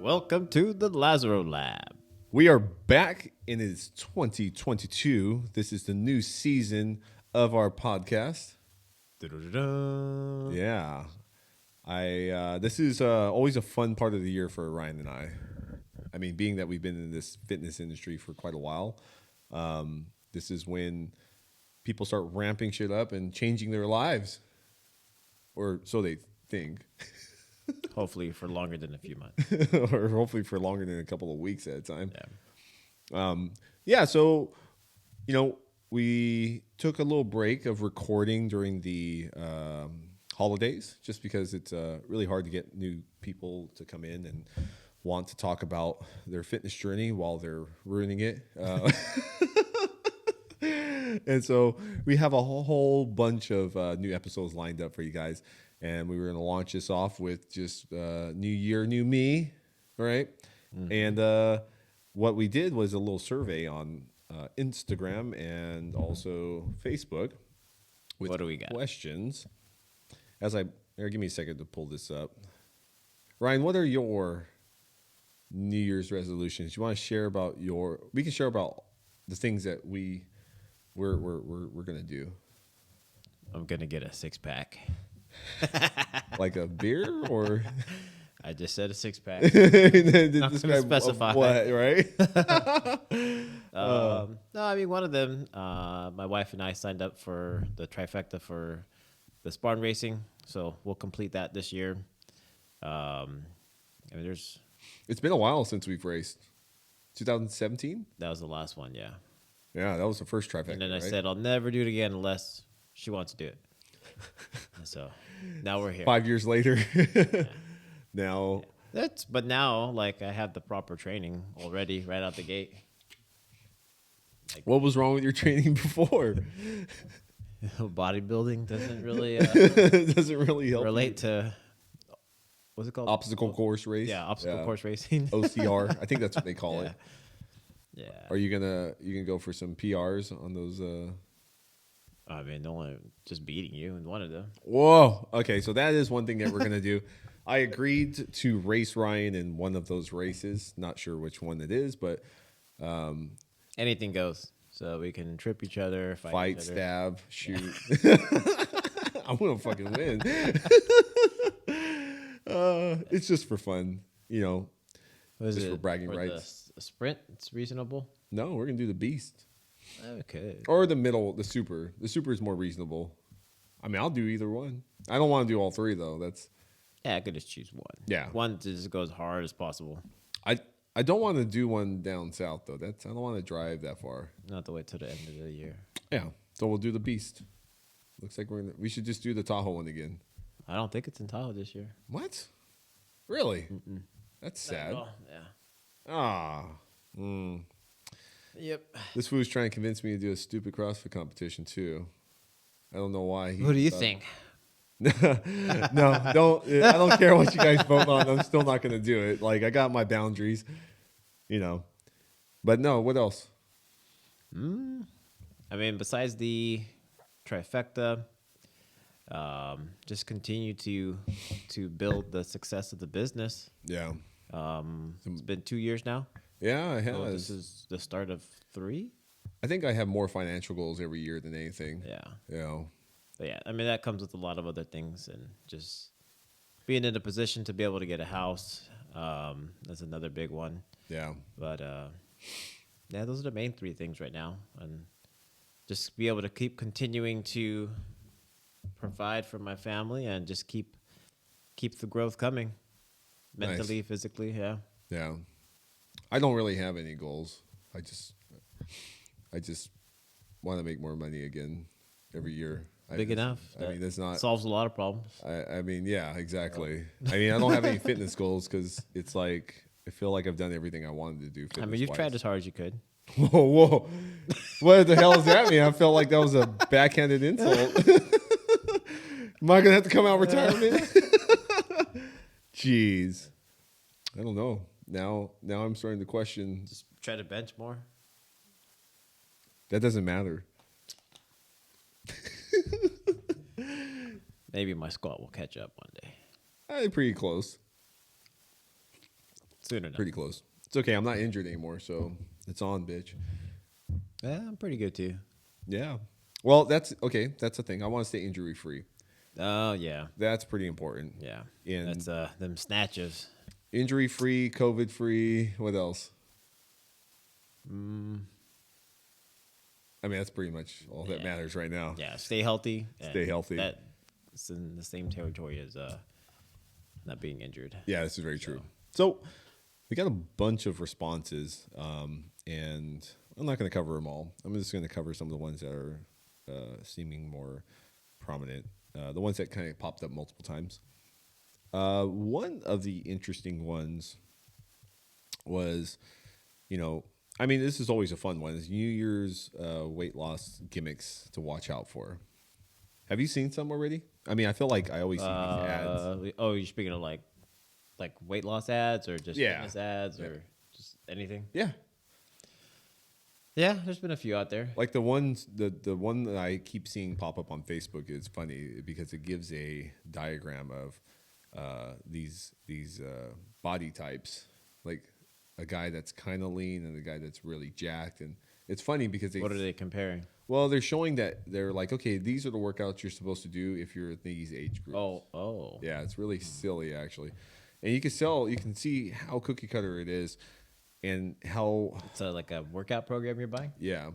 Welcome to the Lazaro Lab. We are back and it is 2022. This is the new season of our podcast. Da-da-da-da. Yeah. This is always a fun part of the year for Ryan and I. I mean, being that we've been in this fitness industry for quite a while, this is when people start ramping shit up and changing their lives. Or so they think. Hopefully for longer than a few months. Or hopefully for longer than a couple of weeks at a time. Yeah. So, we took a little break of recording during the holidays just because it's really hard to get new people to come in and want to talk about their fitness journey while they're ruining it. And so we have a whole bunch of new episodes lined up for you guys. And we were going to launch this off with just New Year, New Me, right? Mm-hmm. And what we did was a little survey on Instagram and also Facebook with what do we got? Questions. Give me a second to pull this up. Ryan, what are your New Year's resolutions? You want to share about we can share about the things that we're going to do. I'm going to get a 6-pack. Like a beer or? I just said a 6-pack. Not going to specify what, right? No, I mean, one of them, my wife and I signed up for the trifecta for the Spartan racing, so we'll complete that this year. It's been a while since we've raced. 2017? That was the last one, yeah. Yeah, that was the first trifecta. And then I right? said I'll never do it again unless she wants to do it. So now we're here. 5 years later. Yeah. Now. Yeah. But now, like, I have the proper training already right out the gate. Like, what was wrong with your training before? Bodybuilding doesn't really help relate to what's it called? Obstacle course race. Yeah, obstacle course racing. OCR. I think that's what they call it. Yeah. Are you gonna go for some PRs on those? I mean, only just beating you in one of them. Whoa. Okay, so that is one thing that we're gonna do. I agreed to race Ryan in one of those races. Not sure which one it is, but anything goes. So we can trip each other, fight, each other. stab, shoot. I'm gonna fucking win. It's just for fun, just for bragging rights. The sprint, it's reasonable. No, we're gonna do the beast. Okay. Or the middle, the super. The super is more reasonable. I mean, I'll do either one. I don't want to do all three though. I could just choose one. Yeah. One to just go as hard as possible. I don't want to do one down south though. I don't want to drive that far. Not to wait till the end of the year. Yeah. So we'll do the beast. Looks like we should just do the Tahoe one again. I don't think it's in Tahoe this year. What? Really? Mm-mm. That's sad. Yeah. Ah. Yep. This fool's trying to convince me to do a stupid CrossFit competition too. I don't know why. Who do you think? No, don't. I don't care what you guys vote on. I'm still not going to do it. Like, I got my boundaries, But no, what else? I mean, besides the trifecta, just continue to build the success of the business. Yeah. It's been 2 years now. Yeah, it has. So this is the start of 3. I think I have more financial goals every year than anything. Yeah. But yeah, I mean, that comes with a lot of other things, and just being in a position to be able to get a house, that's another big one. Yeah. But yeah, those are the main 3 things right now, and just be able to keep continuing to provide for my family and just keep the growth coming, mentally, Nice. physically. Yeah. Yeah. I don't really have any goals. I just want to make more money again every year. Big enough. I mean, it's not solves a lot of problems. I mean, yeah, exactly. I mean, I don't have any fitness goals because it's like I feel like I've done everything I wanted to do. I mean, you've tried as hard as you could. Whoa. What the hell does that mean? I felt like that was a backhanded insult. Am I gonna have to come out retirement? Jeez. I don't know. Now I'm starting to question. Just try to bench more. That doesn't matter. Maybe my squat will catch up one day. Pretty close. Soon enough. Pretty close. It's okay. I'm not injured anymore, so it's on, bitch. Yeah, I'm pretty good too. Yeah. Well, that's okay. That's the thing. I want to stay injury free. Oh yeah, That's pretty important. yeah. And That's them snatches. injury free, COVID free. What else? I mean, that's pretty much all that matters right now. Yeah, stay healthy. Stay healthy. That's in the same territory as not being injured. Yeah, this is very true. So we got a bunch of responses, and I'm not going to cover them all. I'm just going to cover some of the ones that are seeming more prominent, the ones that kind of popped up multiple times. One of the interesting ones was, I mean, this is always a fun one. Is New Year's weight loss gimmicks to watch out for. Have you seen some already? I mean, I feel like I always see these ads. Oh, you're speaking of like weight loss ads or just fitness ads or just anything? Yeah. Yeah, there's been a few out there. Like the ones, the one that I keep seeing pop up on Facebook is funny because it gives a diagram of these body types, like a guy that's kind of lean and a guy that's really jacked, and it's funny because What are they comparing? Well, they're showing that they're like, okay, these are the workouts you're supposed to do if you're at these age groups. Oh. Yeah, it's really silly actually, and you can see how cookie cutter it is, and how It's like a workout program you're buying? yeah,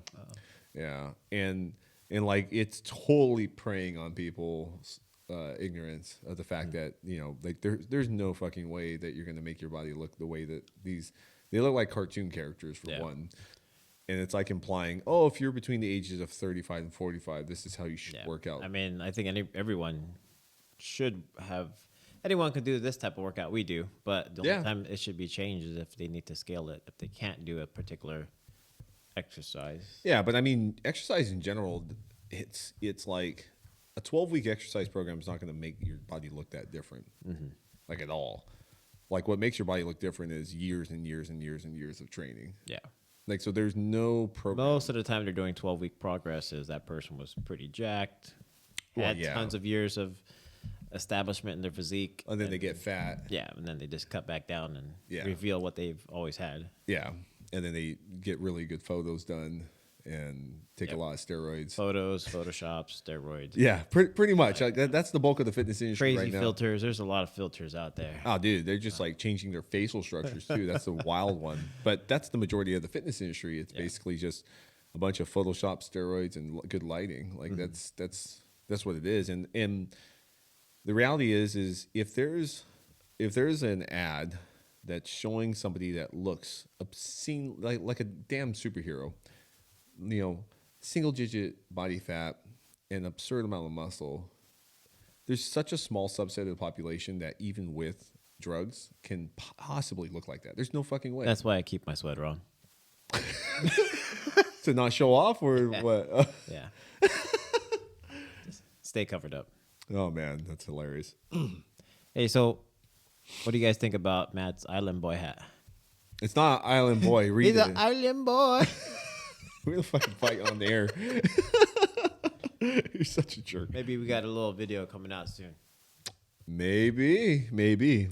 and like it's totally preying on people's ignorance of the fact that like there's no fucking way that you're gonna make your body look the way that they look like cartoon characters for one. And it's like implying, oh, if you're between the ages of 35 and 45, this is how you should work out. I mean, I think everyone should have. Anyone can do this type of workout we do, but the only time it should be changed is if they need to scale it. If they can't do a particular exercise. Yeah, but I mean, exercise in general, it's like a 12-week exercise program is not going to make your body look that different, like at all. Like what makes your body look different is years and years and years and years of training. Yeah. Like, so there's no program. Most of the time they're doing 12-week progresses. That person was pretty jacked, had tons of years of establishment in their physique. And then they get fat. Yeah, and then they just cut back down and reveal what they've always had. Yeah, and then they get really good photos done and take a lot of steroids. Photos, Photoshops, steroids. Yeah, pretty much. Like, that's the bulk of the fitness industry Crazy right now. filters. There's a lot of filters out there. Oh, dude, they're just like changing their facial structures too. That's the wild one. But that's the majority of the fitness industry. It's basically just a bunch of Photoshop, steroids, and good lighting. Like that's what it is. And the reality is if there's an ad that's showing somebody that looks obscene, like a damn superhero, single digit body fat, an absurd amount of muscle. There's such a small subset of the population that even with drugs can possibly look like that. There's no fucking way. That's why I keep my sweater on. To not show off or what? Yeah. Just stay covered up. Oh man, that's hilarious. Hey, so what do you guys think about Matt's Island Boy hat? It's not Island Boy. Read He's it. an Island Boy. We're gonna fucking fight on the air. You're such a jerk. Maybe we got a little video coming out soon. Maybe.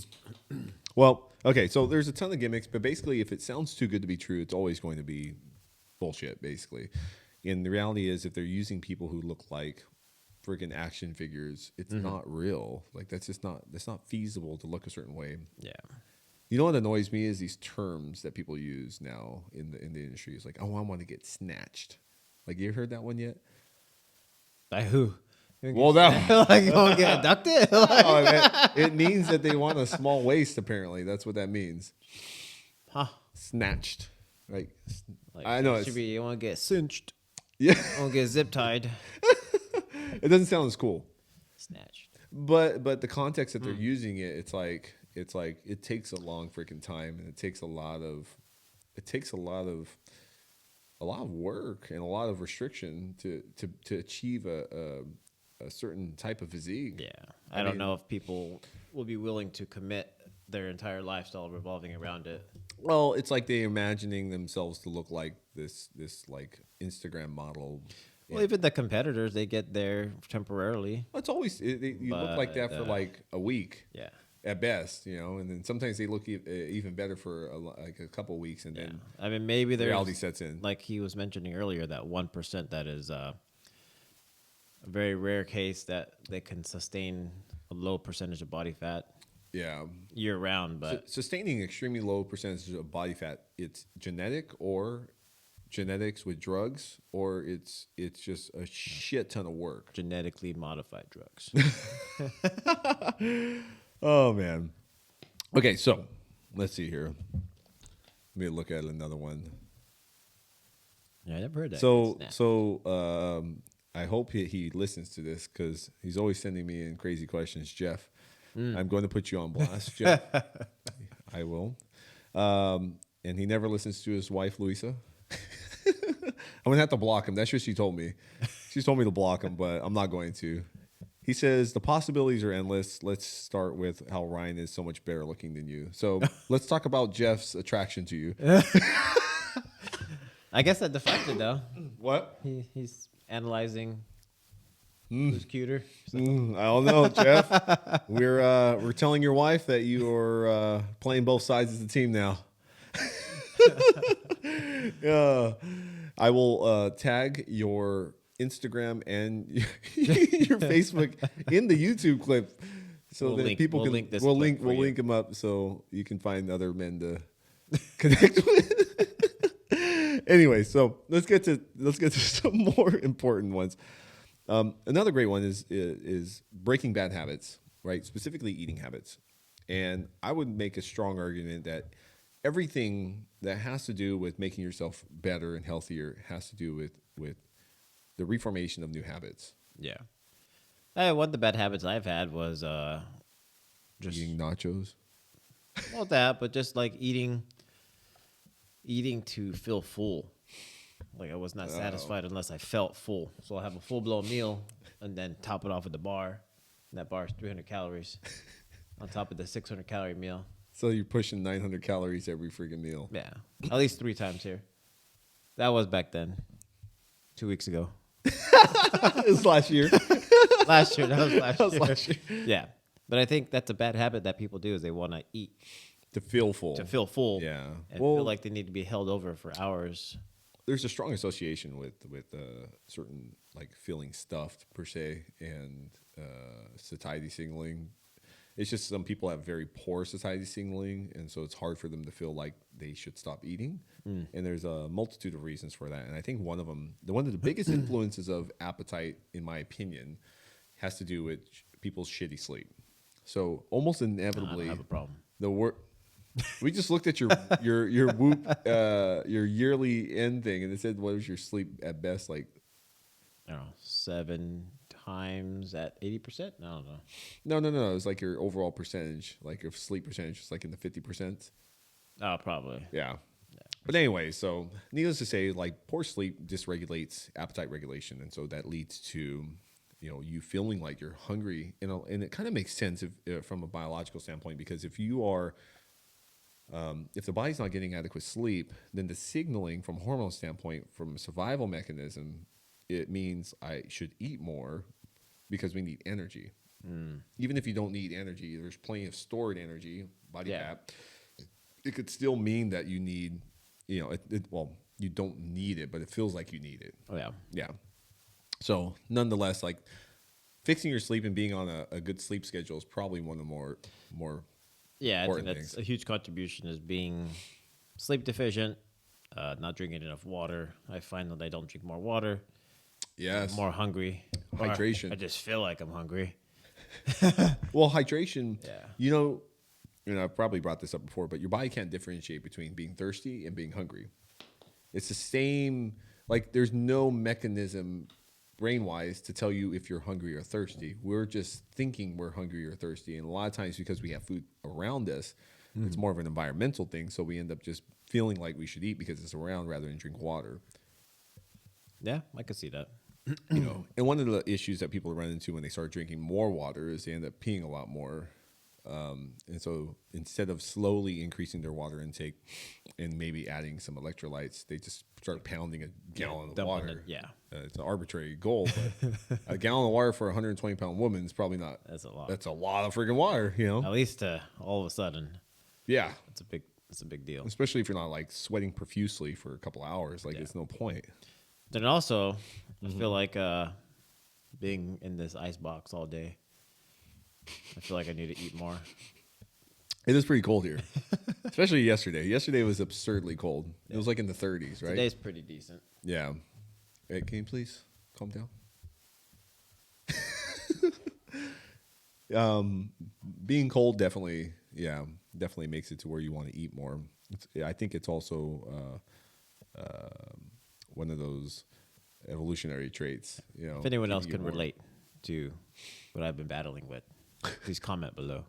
Well, okay, so there's a ton of gimmicks, but basically if it sounds too good to be true, it's always going to be bullshit, basically. And the reality is if they're using people who look like freaking action figures, it's not real. Like that's not feasible to look a certain way. Yeah. You know what annoys me is these terms that people use now in the industry. It's like, oh, I want to get snatched. Like, you heard that one yet? By who? Well, that Like, you gonna get abducted? it means that they want a small waist. Apparently, that's what that means. Huh? Snatched. Like I know it should be. You want to get cinched? Yeah, You want to get zip tied? it doesn't sound as cool. Snatched. But the context that they're using it, it's like it takes a long freaking time, and it takes a lot of work and a lot of restriction to achieve a certain type of physique. Yeah, I don't know if people will be willing to commit their entire lifestyle revolving around it. Well, it's like they're imagining themselves to look like this like Instagram model. Well, even the competitors, they get there temporarily. It's always you look like that for like a week. Yeah. At best, and then sometimes they look even better for like a couple weeks, and then I mean, maybe there's reality sets in. Like he was mentioning earlier, that 1% that is a very rare case that they can sustain a low percentage of body fat. Yeah, year round, but sustaining extremely low percentages of body fat, it's genetic or genetics with drugs, or it's just a shit ton of work. Genetically modified drugs. Oh man. Okay, so let's see here. Let me look at another one. Yeah, I never heard that. So I hope he listens to this because he's always sending me in crazy questions. Jeff, I'm going to put you on blast, Jeff. I will. And he never listens to his wife, Louisa. I'm going to have to block him. That's what she told me. She's told me to block him, but I'm not going to. He says, the possibilities are endless. Let's start with how Ryan is so much better looking than you. So let's talk about Jeff's attraction to you. I guess that defines it, though. What? He's analyzing who's cuter. So. I don't know, Jeff. We're telling your wife that you are playing both sides of the team now. I will tag your Instagram and your Facebook in the YouTube clip, so that people can we'll link them up so you can find other men to connect with. Anyway, so let's get to some more important ones. Another great one is breaking bad habits, right? Specifically eating habits, and I would make a strong argument that everything that has to do with making yourself better and healthier has to do with the reformation of new habits. Yeah. One of the bad habits I've had was just eating nachos. Well, that, but just like eating to feel full. Like I was not satisfied unless I felt full. So I'll have a full-blown meal and then top it off with the bar. And that bar is 300 calories on top of the 600-calorie meal. So you're pushing 900 calories every freaking meal. Yeah. At least 3 times here. That was back then. 2 weeks ago. It was last year. That was last year. Yeah. But I think that's a bad habit that people do is they want to eat. To feel full. Yeah. And feel like they need to be held over for hours. There's a strong association with certain like feeling stuffed per se and satiety signaling. It's just some people have very poor satiety signaling, and so it's hard for them to feel like they should stop eating. And there's a multitude of reasons for that. And I think one of the biggest influences of appetite, in my opinion, has to do with people's shitty sleep. So almost inevitably, I don't have a problem. We just looked at your Whoop your yearly end thing, and it said what was your sleep at best like? I don't know, 7 times at 80%. I don't know. No. It was like your overall percentage, like your sleep percentage, was like in the 50%. Oh, probably. Yeah. But anyway, so needless to say, like poor sleep dysregulates appetite regulation, and so that leads to you feeling like you're hungry. And it kind of makes sense from a biological standpoint, because if you are if the body's not getting adequate sleep, then the signaling from a hormone standpoint, from a survival mechanism, it means I should eat more because we need energy. Even if you don't need energy, there's plenty of stored energy, body fat. It could still mean that you need, well, you don't need it, but it feels like you need it. Oh, yeah. Yeah. So nonetheless, like fixing your sleep and being on a good sleep schedule is probably one of the more I think that's a huge contribution, is being sleep deficient, not drinking enough water. I find that I don't drink more water. Yes. I'm more hungry. Hydration. I just feel like I'm hungry. Well, hydration, Yeah. I've probably brought this up before, but your body can't differentiate between being thirsty and being hungry. It's the same, like there's no mechanism brain-wise to tell you if you're hungry or thirsty. We're just thinking we're hungry or thirsty. And a lot of times because we have food around us, it's more of an environmental thing. So we end up just feeling like we should eat because it's around rather than drink water. Yeah, I could see that. And one of the issues that people run into when they start drinking more water is they end up peeing a lot more. And so instead of slowly increasing their water intake and maybe adding some electrolytes, they just start pounding a gallon of water. It's an arbitrary goal, but a gallon of water for a 120-pound woman is probably not. That's a lot. That's a lot of freaking water, you know? At least all of a sudden. Yeah. It's a big deal. Especially if you're not like sweating profusely for a couple hours. Like, it's no point. Then also, I feel like being in this ice box all day, I feel like I need to eat more. It is pretty cold here, especially yesterday. Yesterday was absurdly cold. It was like in the 30s, right? Today's pretty decent. Yeah. Hey, can you please calm down? Being cold definitely makes it to where you want to eat more. I think it's also one of those evolutionary traits. You know, if anyone else can relate to what I've been battling with, please comment below.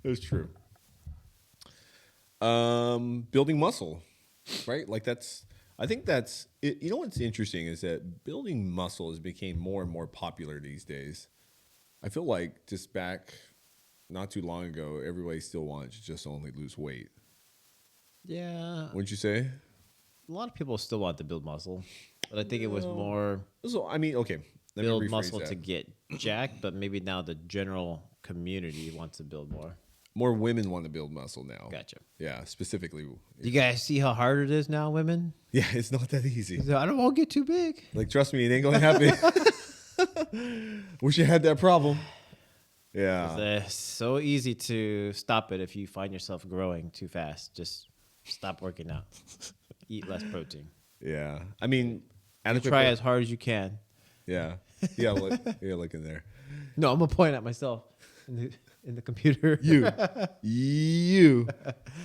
It's true. Building muscle, right? Like I think that's it. You know what's interesting is that building muscle has become more and more popular these days. I feel like just back not too long ago, everybody still wanted to just only lose weight. Yeah. Wouldn't you say? A lot of people still want to build muscle, but I think it was more So, I mean, okay. Let me build rephrase muscle that. to get jacked, but maybe now the general community wants to build more. More women want to build muscle now. Gotcha. Yeah, specifically. You guys see how hard it is now, women? Yeah, it's not that easy. I don't want to get too big. Like, trust me, it ain't going to happen. Wish you had that problem. Yeah. It's so easy to stop it if you find yourself growing too fast. Just stop working out. Eat less protein. Yeah. I mean, Try as hard as you can. Yeah. Yeah, look in there. No, I'm going to point at myself in the computer. You.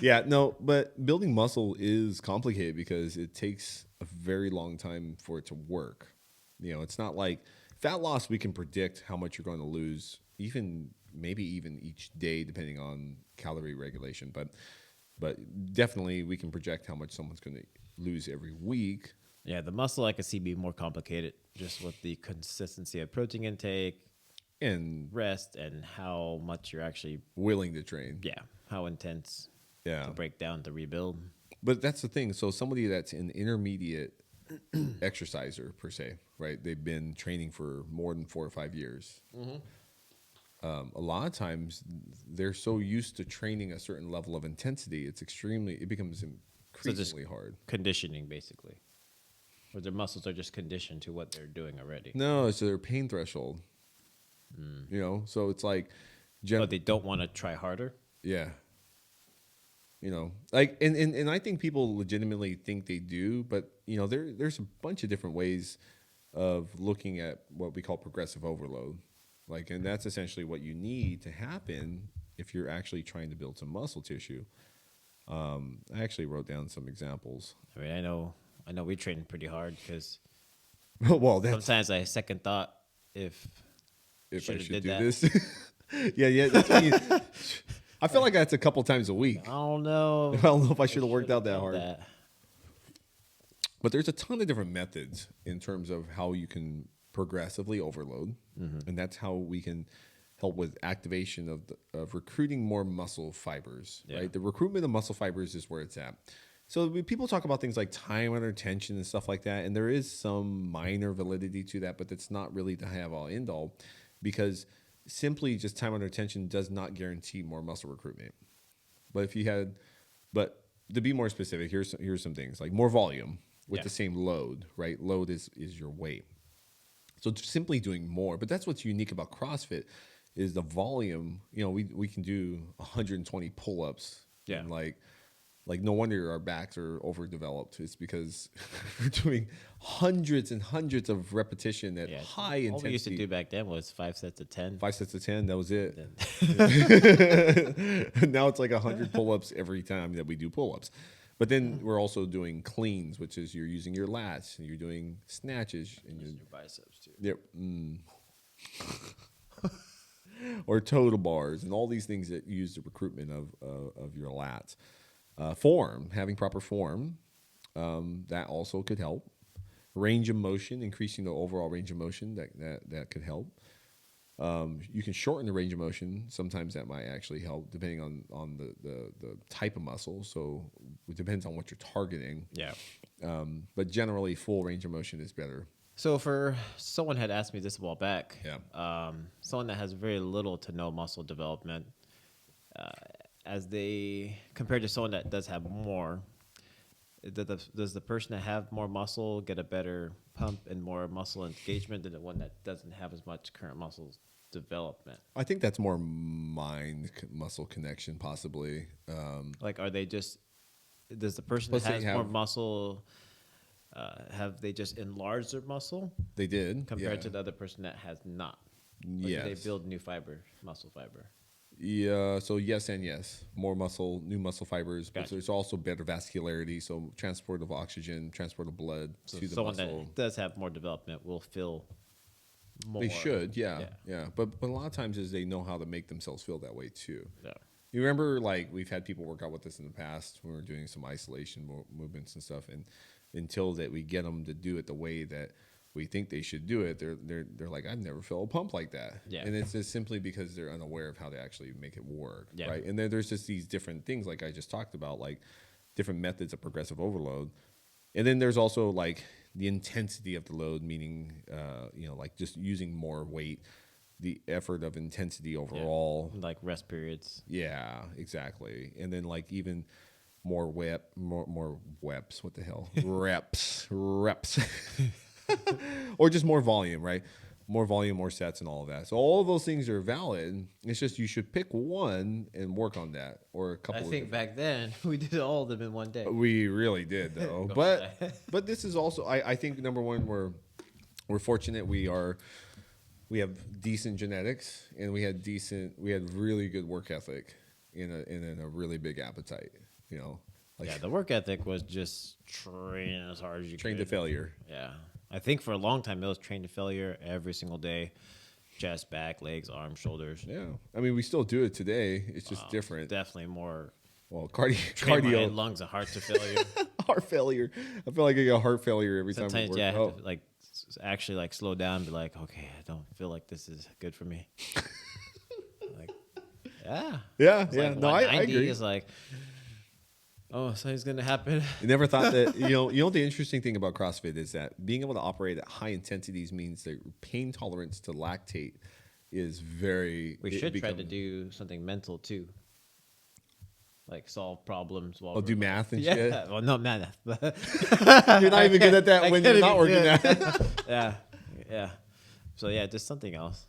Yeah, no, but building muscle is complicated because it takes a very long time for it to work. You know, it's not like fat loss, we can predict how much you're going to lose, maybe even each day, depending on calorie regulation. But definitely we can project how much someone's going to lose every week. Yeah, the muscle I could see being more complicated just with the consistency of protein intake and rest and how much you're actually willing to train. Yeah, how intense to break down to rebuild. But that's the thing. So somebody that's an intermediate exerciser per se, right? They've been training for more than 4 or 5 years. Mm-hmm. A lot of times they're so used to training a certain level of intensity, it becomes increasingly hard. Conditioning, basically. Or their muscles are just conditioned to what they're doing already. No, it's their pain threshold. You know, so it's like, but they don't want to try harder. Yeah. You know, like, and I think people legitimately think they do, but you know, there's a bunch of different ways of looking at what we call progressive overload. Like, and that's essentially what you need to happen if you're actually trying to build some muscle tissue. I actually wrote down some examples. I mean, I know we train pretty hard because sometimes I second thought if I should do that. this. yeah. That's when I feel like that's a couple times a week. I don't know. I don't know if I should have worked out that hard. But there's a ton of different methods in terms of how you can progressively overload, and that's how we can help with activation of recruiting more muscle fibers. Yeah. Right, the recruitment of muscle fibers is where it's at. So people talk about things like time under tension and stuff like that, and there is some minor validity to that, but it's not really the have-all, end-all, because simply just time under tension does not guarantee more muscle recruitment. But to be more specific, here's some things like more volume with the same load, right? Load is your weight. So simply doing more, but that's what's unique about CrossFit is the volume. You know, we can do 120 pull-ups. Yeah. And like no wonder our backs are overdeveloped. It's because we're doing hundreds and hundreds of repetition at high intensity. All we used to do back then was 5 sets of 10. 5 sets of 10, that was it. Now it's like 100 pull-ups every time that we do pull-ups. But then we're also doing cleans, which is you're using your lats, and you're doing snatches. And your biceps, too. Yep. Or total bars, and all these things that use the recruitment of your lats. Form, having proper form, that also could help. Range of motion, increasing the overall range of motion, that could help. You can shorten the range of motion. Sometimes that might actually help, depending on the type of muscle. So it depends on what you're targeting. Yeah. But generally, full range of motion is better. So for someone had asked me this a while back. Yeah. Someone that has very little to no muscle development, as they compared to someone that does have more. Does the person that have more muscle get a better pump and more muscle engagement than the one that doesn't have as much current muscle development? I think that's more mind-muscle connection, possibly. Like, are they just? Does the person that has more muscle have they just enlarged their muscle? They did compared to the other person that has not. Yes. They build new muscle fiber. Yeah, so yes and yes. More muscle, new muscle fibers, Gotcha. but there's also better vascularity, so transport of oxygen, transport of blood to the someone muscle. That does have more development will feel more. They should, yeah. But a lot of times is they know how to make themselves feel that way too. Yeah. You remember, like, we've had people work out with us in the past when we were doing some isolation movements and stuff, and until that we get them to do it the way that we think they should do it, they're like, I've never felt a pump like that. Yeah. And it's just simply because they're unaware of how to actually make it work. Yeah. Right. And then there's just these different things, like I just talked about, like different methods of progressive overload. And then there's also like the intensity of the load, meaning, like just using more weight, the effort of intensity overall. Yeah. Like rest periods. Yeah, exactly. And then like even more reps. What the hell? reps. Or just more volume, right? More volume, more sets, and all of that. So all of those things are valid. It's just you should pick one and work on that, or a couple. I think back then we did all of them in one day. We really did, though. but this is also, I think, number one, we're fortunate. We have decent genetics, and we had really good work ethic, in a really big appetite. Like, the work ethic was just train as hard as you train could. to failure. Yeah. I think for a long time, it was train to failure every single day. Chest, back, legs, arms, shoulders. Yeah. I mean, we still do it today. It's just different. Definitely more. Well, My cardio. lungs and heart to failure. Heart failure. I feel like I get heart failure every time Sometimes, we work. I have to actually slow down and be like, okay, I don't feel like this is good for me. Yeah. Yeah. No, I 190 agree. is like, oh, something's going to happen. You never thought that, the interesting thing about CrossFit is that being able to operate at high intensities means that pain tolerance to lactate is very... We should try to do something mental too. Like solve problems while do math and shit. shit? Well, not math. But You're not even good at that when you're not working at it. Yeah. So yeah, just something else.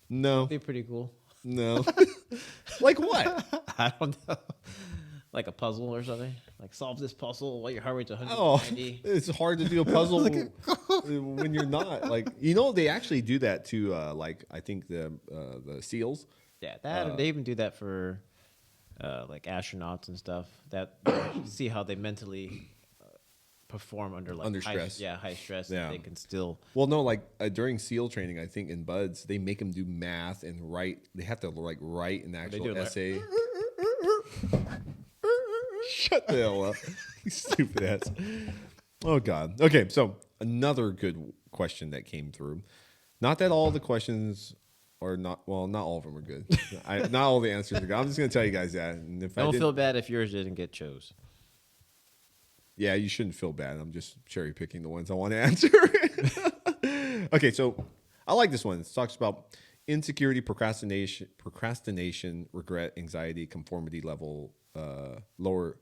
No. Be pretty cool. No. Like what? I don't know. Like a puzzle or something. Like solve this puzzle while your heart rate's Oh, 190. it's hard to do a puzzle when you're not. Like, they actually do that to, I think the SEALs. Yeah, they even do that for like astronauts and stuff. That see how they mentally perform under stress. High stress. Yeah. They can still. Well, no, during SEAL training, I think in BUDS, they make them do math and write. They have to write an actual essay. Shut the hell up, you stupid ass. Oh God. Okay, so another good question that came through. Not that all the questions are not all of them are good. Not all the answers are good. I'm just gonna tell you guys that. And if Don't feel bad if yours didn't get chose. Yeah, you shouldn't feel bad. I'm just cherry picking the ones I want to answer. Okay, so I like this one. It talks about insecurity, procrastination, regret, anxiety, conformity level, lower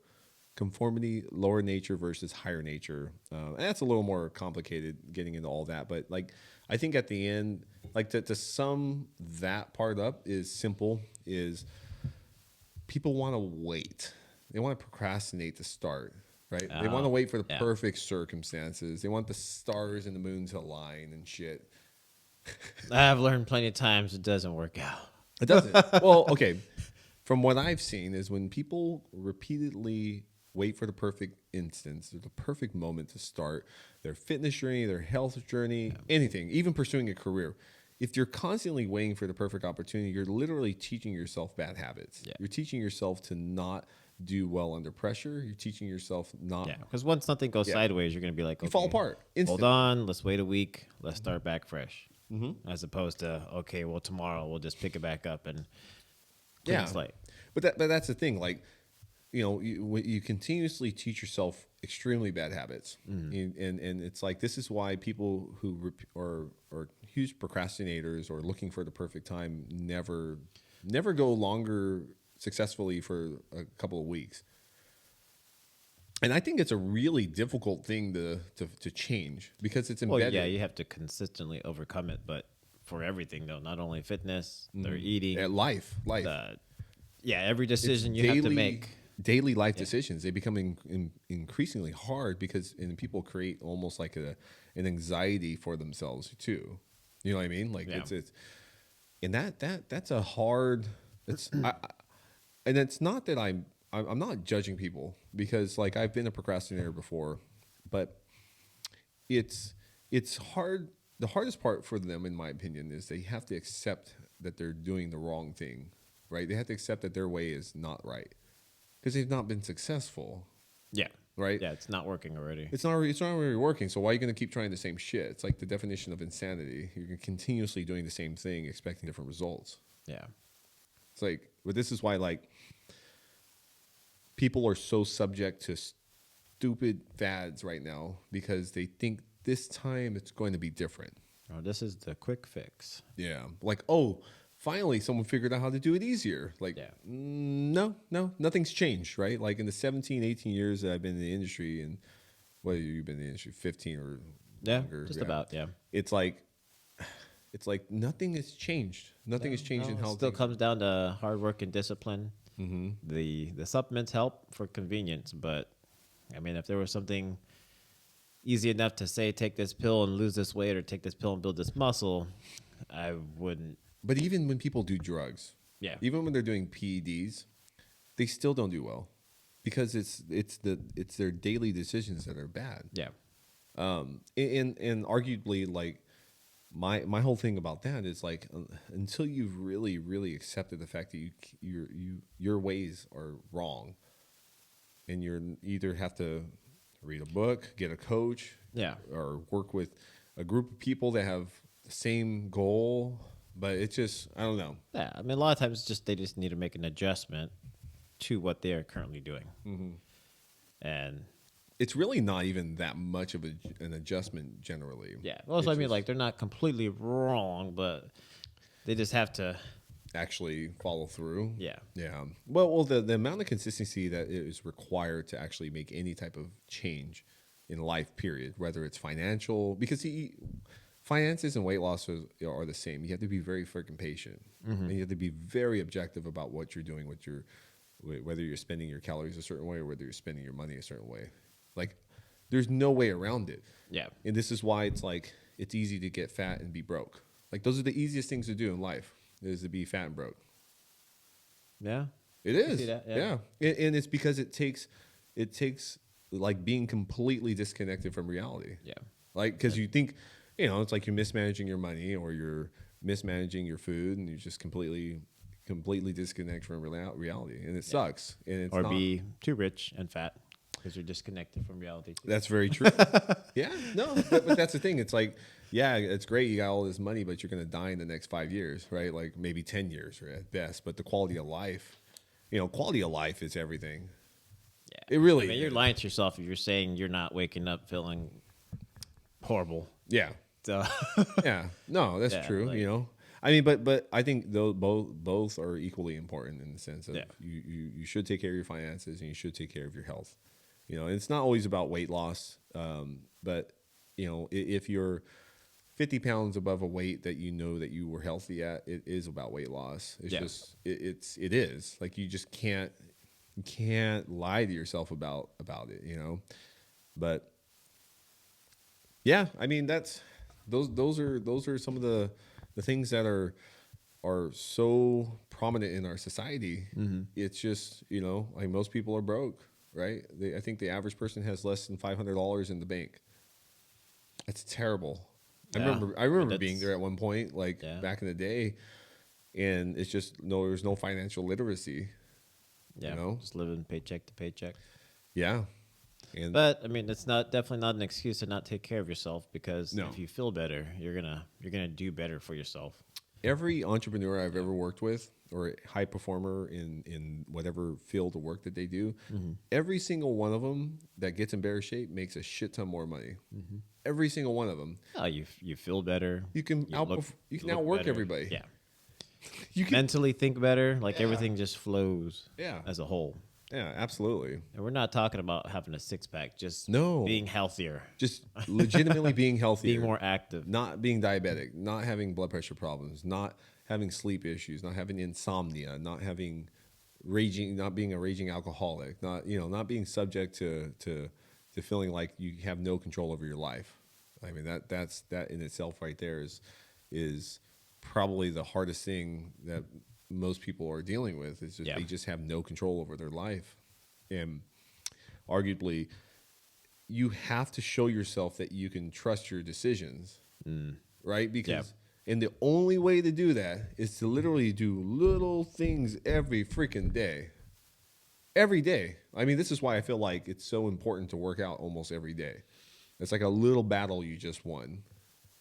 nature versus higher nature. And that's a little more complicated getting into all that. But I think at the end, to sum that part up is simple, is people want to wait. They want to procrastinate to start. Right? They want to wait for the perfect circumstances. They want the stars and the moon to align and shit. I've learned plenty of times it doesn't work out. It doesn't. Well, okay. From what I've seen is when people repeatedly wait for the perfect instance or the perfect moment to start their fitness journey, their health journey, anything, even pursuing a career. If you're constantly waiting for the perfect opportunity, you're literally teaching yourself bad habits. Yeah. You're teaching yourself to not do well under pressure. You're teaching yourself not. Yeah, because once something goes sideways, you're going to be like, you fall apart. Hold on, let's wait a week. Let's start back fresh. as opposed to, okay, well, tomorrow we'll just pick it back up and clean Yeah. slate. But that's the thing. Like, you continuously teach yourself extremely bad habits, and it's like this is why people who are huge procrastinators or looking for the perfect time never go longer successfully for a couple of weeks. And I think it's a really difficult thing to change because it's Well, embedded. yeah, you have to consistently overcome it, but for everything though, not only fitness, their eating, At life. every It's decision you have to make. daily life decisions. They become increasingly hard because people create almost like an anxiety for themselves too. You know what I mean? Like it's and that's a hard. And it's not that I'm not judging people because like I've been a procrastinator before, but it's hard. The hardest part for them, in my opinion, is they have to accept that they're doing the wrong thing, right? They have to accept that their way is not right because they've not been successful. Yeah. Right? Yeah, it's not working already. It's not really working. So why are you going to keep trying the same shit? It's like the definition of insanity. You're continuously doing the same thing, expecting different results. Yeah. It's like, but this is why like people are so subject to stupid fads right now because they think this time it's going to be different. Oh, this is the quick fix. Yeah. Like, oh, finally someone figured out how to do it easier. Like, Yeah. No, nothing's changed, right? Like in the 17, 18 years that I've been in the industry, and whether you've been in the industry 15 or longer. Just about, yeah. It's like nothing has changed. Nothing has changed in It how still things- comes down to hard work and discipline. The supplements help for convenience, but I mean, if there was something easy enough to say, take this pill and lose this weight, or take this pill and build this muscle, I wouldn't. But even when people do drugs, Yeah. even when they're doing PEDs, they still don't do well because it's their daily decisions that are bad. Yeah. And arguably, like my whole thing about that is like until you've really accepted the fact that your ways are wrong, and you either have to read a book, get a coach, Yeah. or work with a group of people that have the same goal. But it's just, I don't know. Yeah. I mean, a lot of times they just need to make an adjustment to what they are currently doing. And It's really not even that much of an adjustment generally. yeah. Well, so It's I mean, just like, they're not completely wrong, but they just have to. actually follow through. Yeah. Yeah. Well, the amount of consistency that is required to actually make any type of change in life, period, whether it's financial, because finances and weight loss are the same. You have to be very freaking patient, and you have to be very objective about what you're doing with whether you're spending your calories a certain way or whether you're spending your money a certain way. Like, there's no way around it. Yeah. And this is why it's like it's easy to get fat and be broke. Like, those are the easiest things to do in life, is to be fat and broke. Yeah. It I is. see that, Yeah. And it's because it takes like being completely disconnected from reality. Yeah. Like, because you think, it's like you're mismanaging your money or you're mismanaging your food, and you just completely disconnect from reality, and it sucks. And it's Or not. be too rich and fat because you're disconnected from reality. Too. That's very true. Yeah, no, but that's the thing. It's like, yeah, it's great you got all this money, but you're going to die in the next 5 years, right? Like maybe 10 years or at best. But the quality of life, quality of life is everything. Yeah. It really I mean, you're is. lying to yourself if you're saying you're not waking up feeling horrible. Yeah, So yeah. No, that's Yeah, true. like- I mean, but I think both are equally important in the sense of Yeah. you should take care of your finances and you should take care of your health. And it's not always about weight loss, but if you're 50 pounds above a weight that that you were healthy at, it is about weight loss. It's Yeah. just it is like you just can't lie to yourself about it. But yeah, I mean those are some of the things that are so prominent in our society. It's just like most people are broke, right? I think the average person has less than $500 in the bank. That's terrible. Yeah, I remember that's- being there at one point, like Yeah. back in the day, and it's just there's no financial literacy. yeah, You know? just living paycheck to paycheck. Yeah. And But I mean, it's definitely not an excuse to not take care of yourself, because No. if you feel better, you're gonna do better for yourself. every entrepreneur I've ever worked with, or high performer in whatever field of work that they do, every single one of them that gets in better shape makes a shit ton more money. Every single one of them. Oh, you feel better. You can you can look outwork better. everybody. Yeah. You can. Mentally think better. Like Yeah. everything just flows. Yeah. As a whole. Yeah, absolutely. And we're not talking about having a six pack. Just No. being healthier, Just legitimately being healthier, being more active. not being diabetic, not having blood pressure problems, not having sleep issues, not having insomnia, not having raging, not being a raging alcoholic, not being subject to feeling like you have no control over your life. I mean that in itself right there is probably the hardest thing that most people are dealing with. Is just they just have no control over their life, and arguably you have to show yourself that you can trust your decisions, right? Because and the only way to do that is to literally do little things every freaking day. Every day. I mean, this is why I feel like it's so important to work out almost every day. It's like a little battle you just won.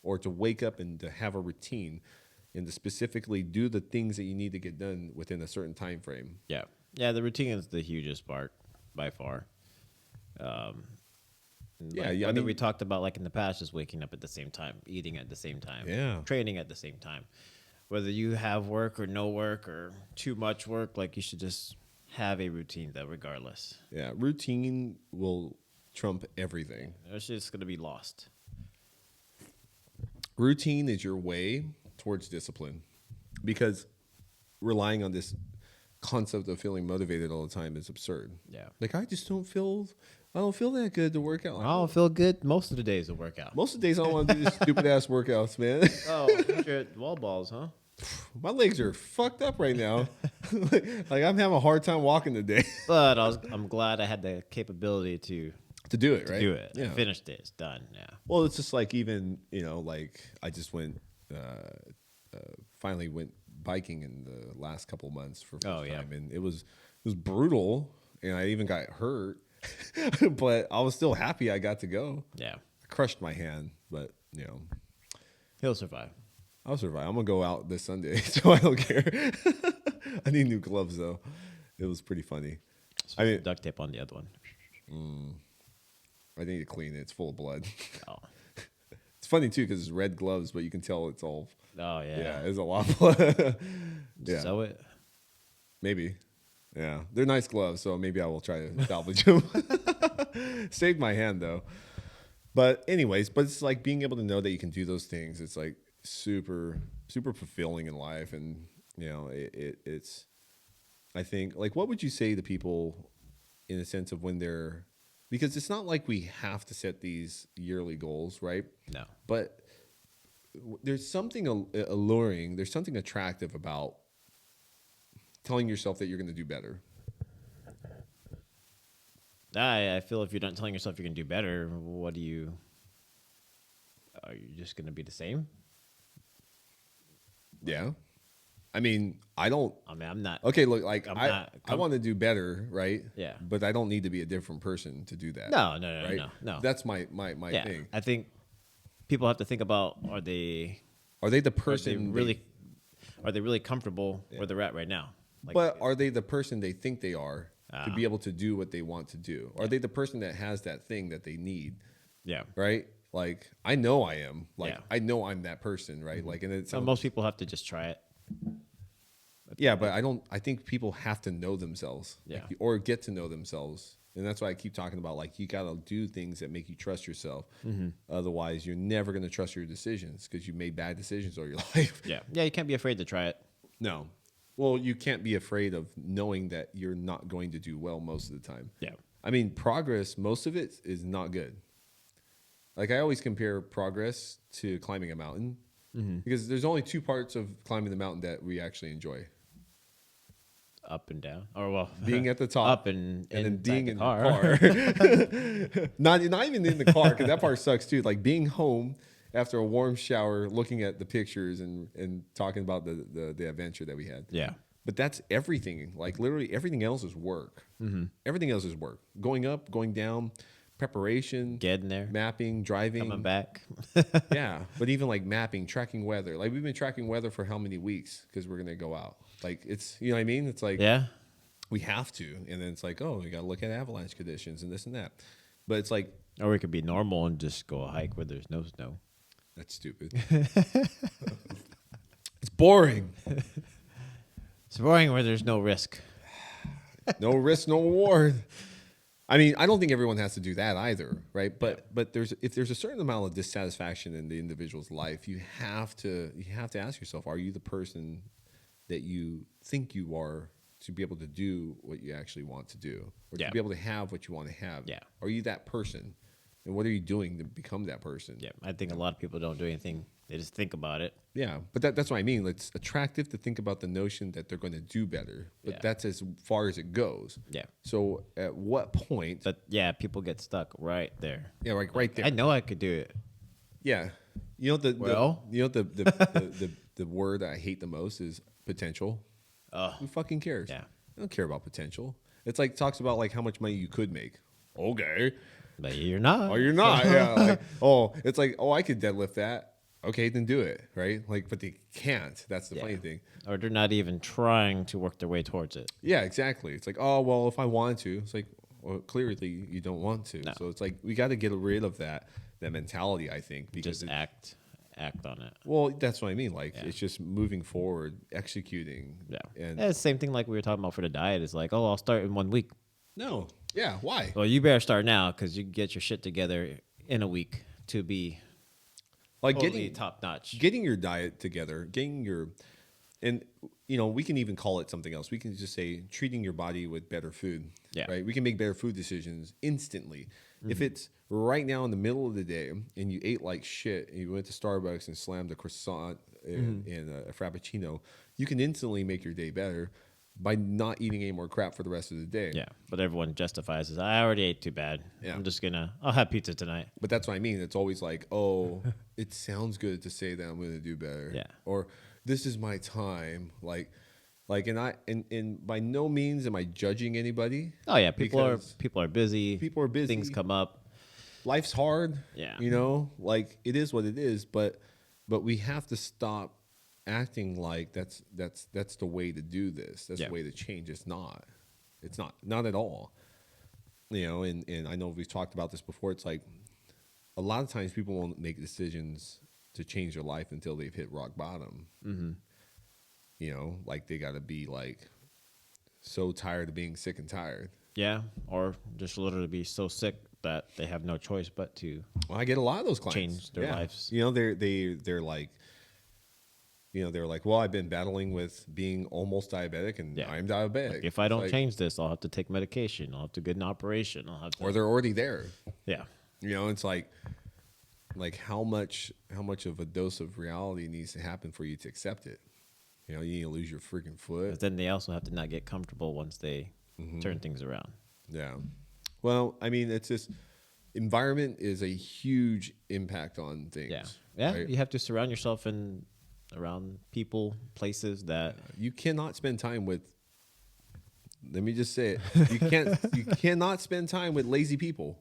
Or to wake up and to have a routine and to specifically do the things that you need to get done within a certain time frame. Yeah. Yeah, the routine is the hugest part by far. Whether we talked about, like in the past, just waking up at the same time, eating at the same time, training at the same time. Whether you have work or no work or too much work, like you should just have a routine though, regardless. Yeah, routine will trump everything. It's just gonna be lost. Routine is your way towards discipline, because relying on this concept of feeling motivated all the time is absurd. Yeah. Like I don't feel that good to work out. I don't feel good most of the days of workout. Most of the days I don't want to do these stupid ass workouts, man. Oh, you're at wall balls, huh? My legs are fucked up right now. like I'm having a hard time walking today. But I'm glad I had the capability to do it, right? do it. Yeah. I finished it. It's done. Yeah. Well, it's just like even, like I just finally went biking in the last couple months for first time, and it was brutal, and I even got hurt, but I was still happy I got to go. Yeah. I crushed my hand, but He'll survive. I'll survive. I'm gonna go out this Sunday, so I don't care. I need new gloves though. It was pretty funny. I mean, duct tape on the other one. I need to clean it. It's full of blood. Oh. It's funny too because it's red gloves, but you can tell it's all. Oh yeah. Yeah, it's a lot of blood. Yeah. Sew it. Maybe. Yeah, they're nice gloves, so maybe I will try to salvage them. Saved my hand though. But anyways, it's like being able to know that you can do those things. It's like super fulfilling in life, and it's. I think, like, what would you say to people in a sense of when they're, because it's not like we have to set these yearly goals, right? No. But there's something alluring, there's something attractive about telling yourself that you're going to do better. I feel if you're not telling yourself you're going to do better, are you just going to be the same? Yeah. I mean, I'm not. Okay, look, like I want to do better, right? Yeah. But I don't need to be a different person to do that. No, right? no. That's my thing. I think people have to think about, are they the person are they really comfortable where they're at right now? Like, but are they the person they think they are to be able to do what they want to do? Are they the person that has that thing that they need? Yeah. Right? Like, I know I am. Like, I know I'm that person, right? Like, and so most people have to just try it. Yeah, but I think people have to know themselves, or get to know themselves. And that's why I keep talking about, like, you got to do things that make you trust yourself. Otherwise, you're never going to trust your decisions because you made bad decisions all your life. Yeah. Yeah, you can't be afraid to try it. No. Well, you can't be afraid of knowing that you're not going to do well most of the time. Yeah. I mean, progress, most of it is not good. Like, I always compare progress to climbing a mountain because there's only two parts of climbing the mountain that we actually enjoy. Up and down, or being at the top, up and then being the in car. the car. not even in the car, because that part sucks too. Like being home after a warm shower, looking at the pictures and talking about the adventure that we had. Yeah, But that's everything. Like literally everything else is work. Everything else is work. Going up, going down, preparation, Getting there, mapping, driving. coming back. Yeah. But even like mapping, tracking weather. Like we've been tracking weather for how many weeks? Because we're going to go out. Like it's, you know what I mean? It's like Yeah. we have to. And then it's like, oh, we got to look at avalanche conditions and this and that. But it's like, Or we could be normal and just go a hike where there's no snow. that's stupid. It's boring. It's boring where there's no risk. No risk, no reward. I mean, I don't think everyone has to do that either, right? But if there's a certain amount of dissatisfaction in the individual's life, you have to ask yourself: are you the person that you think you are to be able to do what you actually want to do, or Yeah. to be able to have what you want to have? Yeah. Are you that person? And what are you doing to become that person? Yeah, I think a lot of people don't do anything. They just think about it. Yeah, but that's what I mean. It's attractive to think about the notion that they're going to do better, but Yeah. that's as far as it goes. Yeah. So at what point? But yeah, people get stuck right there. Yeah, like right there. I know I could do it. Yeah, you know the Well? the word I hate the most is potential. Oh, Who fucking cares? yeah. I don't care about potential. It's like talks about like how much money you could make. Okay. But you're not. Oh, you're not. Yeah. Like, oh, it's like, oh, I could deadlift that. Okay, then do it. Right. Like, but they can't. That's the Yeah. funny thing. Or they're not even trying to work their way towards it. Yeah, exactly. It's like, oh, well, if I wanted to, it's like, well, clearly you don't want to. No. So it's like we got to get rid of that mentality. I think because Just act on it. well, that's what I mean. Like Yeah. it's just moving forward, executing. Yeah. And Yeah, it's the same thing like we were talking about for the diet. It's like, oh, I'll start in 1 week. no, yeah, why? Well, you better start now because you can get your shit together in a week to be Like totally top notch. getting your diet together, getting your, and you know, we can even call it something else. We can just say treating your body with better food. Yeah. Right. We can make better food decisions instantly. If it's right now in the middle of the day and you ate like shit and you went to Starbucks and slammed a croissant and a frappuccino, you can instantly make your day better by not eating any more crap for the rest of the day. Yeah, but everyone justifies it. I already ate too bad. Yeah. I'll have pizza tonight. But that's what I mean. It's always like, oh, it sounds good to say that I'm going to do better. Yeah. Or this is my time. Like, and by no means am I judging anybody. Oh yeah, people are Because busy. people are busy. Things come up. Life's hard. Yeah. You know, like it is what it is. But we have to stop acting like that's the way to do this. That's Yeah. the way to change. It's not. It's not at all. You know, and I know we've talked about this before. It's like a lot of times people won't make decisions to change their life until they've hit rock bottom. Mm-hmm. You know, like they got to be like so tired of being sick and tired. Yeah, or just literally be so sick that they have no choice but to. Well, I get a lot of those clients Change their lives. You know, they're like, you know, they're like, well, I've been battling with being almost diabetic, and Yeah. I'm diabetic. If I don't Like, change this, I'll have to take medication. I'll have to get an operation. I'll have to. or they're already there. Yeah, You know, it's like how much of a dose of reality needs to happen for you to accept it? You know, you need to lose your freaking foot. but then they also have to not get comfortable once they Mm-hmm. turn things around. Yeah. Well, I mean, it's just environment is a huge impact on things. Yeah, yeah. right? You have to surround yourself around people, places that. You cannot spend time with. Let me just say it. You cannot spend time with lazy people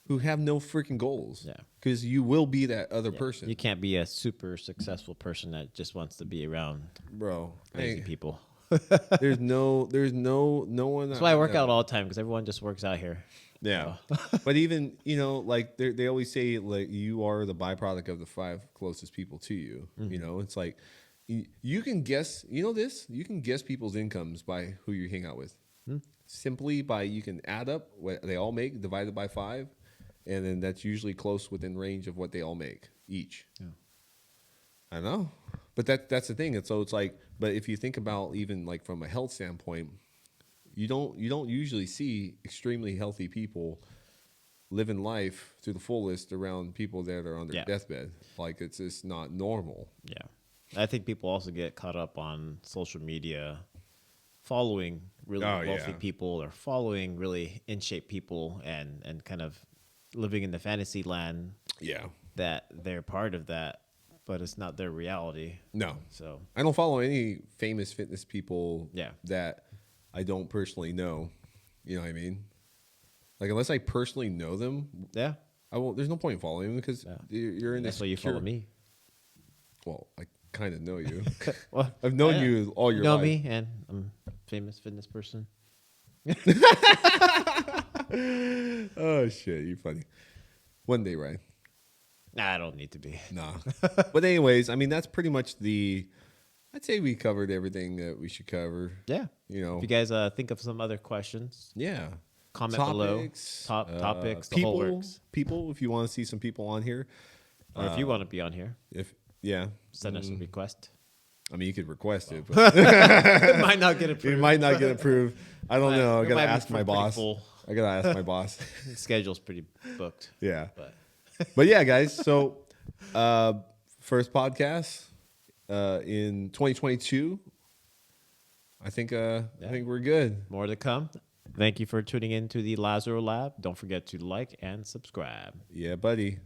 who have no freaking goals. Yeah. Because you will be that other Yeah, person, you can't be a super successful person that just wants to be around bro. lazy people. There's no one. That's why I work out all the time because everyone just works out here. Yeah. But even, you know, like they always say, like, you are the byproduct of the 5 closest people to you. Mm-hmm. You know, it's like you can guess, you know, you can guess people's incomes by who you hang out with. Simply by you can add up what they all make divided by 5. And then that's usually close within range of what they all make each. Yeah. I know. But that's the thing. And so it's like, but if you think about even like from a health standpoint, you don't usually see extremely healthy people living life to the fullest around people that are on their Yeah. deathbed. Like it's just not normal. Yeah. I think people also get caught up on social media following really wealthy people or following really in shape people and kind of living in the fantasy land Yeah. that they're part of that but it's not their reality. No. So I don't follow any famous fitness people Yeah. that I don't personally know. You know what I mean? Like, unless I personally know them, yeah, I won't. There's no point in following them because you're in that's this. why you follow me. Well, I kind of know you. Well, I've known yeah. you all your You know life. me, and I'm a famous fitness person. Oh shit, you're funny. One day, Ryan. Nah, I don't need to be. Nah. But anyways, I mean, that's pretty much I'd say we covered everything that we should cover. Yeah. You know. If you guys think of some other questions, Yeah. comment below. Topics, the whole works. People, if you want to see some people on here. Or if you want to be on here, Send us a request. I mean, you could request it, but It might not get it approved. might not get approved. I don't know. I It gotta might be ask my pretty boss. full. I gotta ask my boss. The schedule's pretty booked. Yeah. But Yeah, guys. So, first podcast in 2022. I think we're good. more to come. Thank you for tuning in to the Lazaro Lab. Don't forget to like and subscribe. Yeah, buddy.